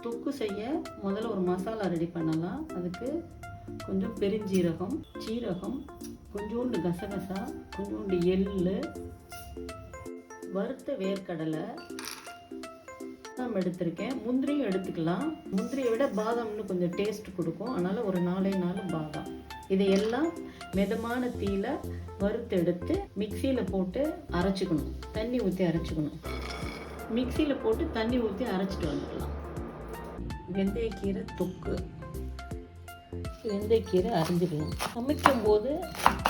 தொக்கு செய்ய முதல்ல ஒரு மசாலா ரெடி பண்ணலாம். அதுக்கு கொஞ்சம் பெருஞ்சீரகம், சீரகம், கொஞ்சோண்டு கசகசா, கொஞ்சோண்டு எள்ளு, வறுத்த வேர்க்கடலை எடுத்திருக்கேன். முந்திரியும் எடுத்துக்கலாம். முந்திரியை விட பாதாம்னு கொஞ்சம் டேஸ்ட் கொடுக்கும். அதனால் ஒரு 4 பாதாம். இதையெல்லாம் மிதமான தீயில வறுத்து எடுத்து மிக்சியில் போட்டு அரைச்சிக்கணும். தண்ணி ஊற்றி அரைச்சிக்கணும். மிக்சியில் போட்டு தண்ணி ஊற்றி அரைச்சிட்டு வந்துக்கலாம். வெந்தயக்கீரை தொக்கு. வெந்தயக்கீரை அரிஞ்சிக்கலாம். சமைக்கும் போது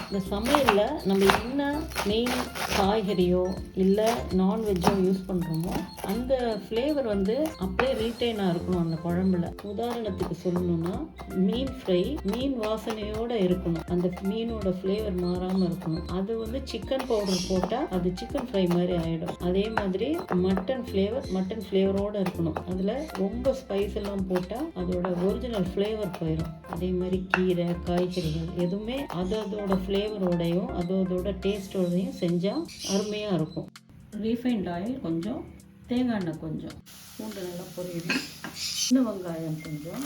இந்த சமையலில் நம்ம என்ன மெயின் காய்கறியோ இல்லை நான்வெஜ்ஜோ யூஸ் பண்ணுறோமோ அந்த ஃப்ளேவர் அப்படியே ரீட்டைனாக இருக்கணும் அந்த குழம்புல. உதாரணத்துக்கு சொல்லணும்னா மீன் ஃப்ரை மீன் வாசனையோடு இருக்கணும். அந்த மீனோட ஃப்ளேவர் மாறாமல் இருக்கணும். அது சிக்கன் பவுடர் போட்டால் அது சிக்கன் ஃப்ரை மாதிரி ஆகிடும். அதே மாதிரி மட்டன் ஃப்ளேவரோடு இருக்கணும். அதில் ரொம்ப ஸ்பைஸ் எல்லாம் போட்டால் அதோட ஒரிஜினல் ஃப்ளேவர் போயிடும். அதே மாதிரி கீரை காய்கறிகள் எதுவுமே அதோட ஃப்ளேவரோடையும் அதோட டேஸ்டோடையும் செஞ்சால் அருமையாக இருக்கும். ரீஃபைண்ட் ஆயில் கொஞ்சம், தேங்காய் எண்ணெய் கொஞ்சம், பூண்டு நல்லா பொரியணும், சின்ன வெங்காயம் கொஞ்சம்,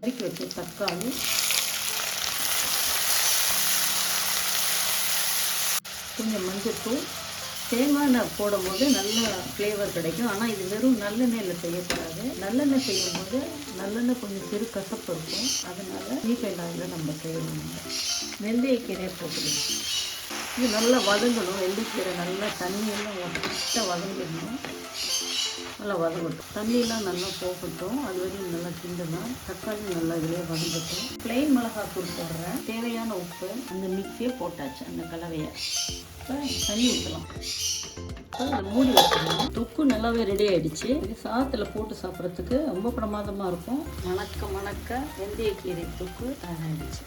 நறுக்கி வச்ச தக்காளி, கொஞ்சம் மஞ்சள்தூள். தேங்காய் எண்ணெய் போடும்போது நல்ல ஃப்ளேவர் கிடைக்கும். ஆனால் இது வெறும் நல்லெண்ணெயில் செய்யக்கூடாது. நல்லெண்ணெய் செய்யும்போது நல்லெண்ணெய் கொஞ்சம் சிறு கசப்பு இருக்கும். அதனால ரீஃபைண்ட் ஆயிலில் நம்ம செய்யணும். வெந்தயக்கீரையை போட்டுக்கணும். இது நல்லா வதங்கணும். வெந்தயக்கீரை நல்லா தண்ணியெல்லாம் ஒட்ட வதங்கிடணும். நல்லா வதங்கட்டும். தண்ணியெல்லாம் நல்லா போகட்டும். அது வரையும் நல்லா கிண்டலாம். தக்காளி நல்லா இதிலே வதங்கட்டும். பிளெயின் மிளகாத்தூள் போடுறேன். தேவையான உப்பு. அந்த மிக்ஸியே போட்டாச்சு அந்த கலவையை. தண்ணி ஊற்றலாம். மூடி வச்சிடலாம். தொக்கு நல்லாவே ரெடி ஆகிடுச்சு. இது சாதத்தில் போட்டு சாப்பிட்றதுக்கு ரொம்ப பிரமாதமாக இருக்கும். மணக்க வெந்தயக்கீரை தொக்கு ஆகிடுச்சு.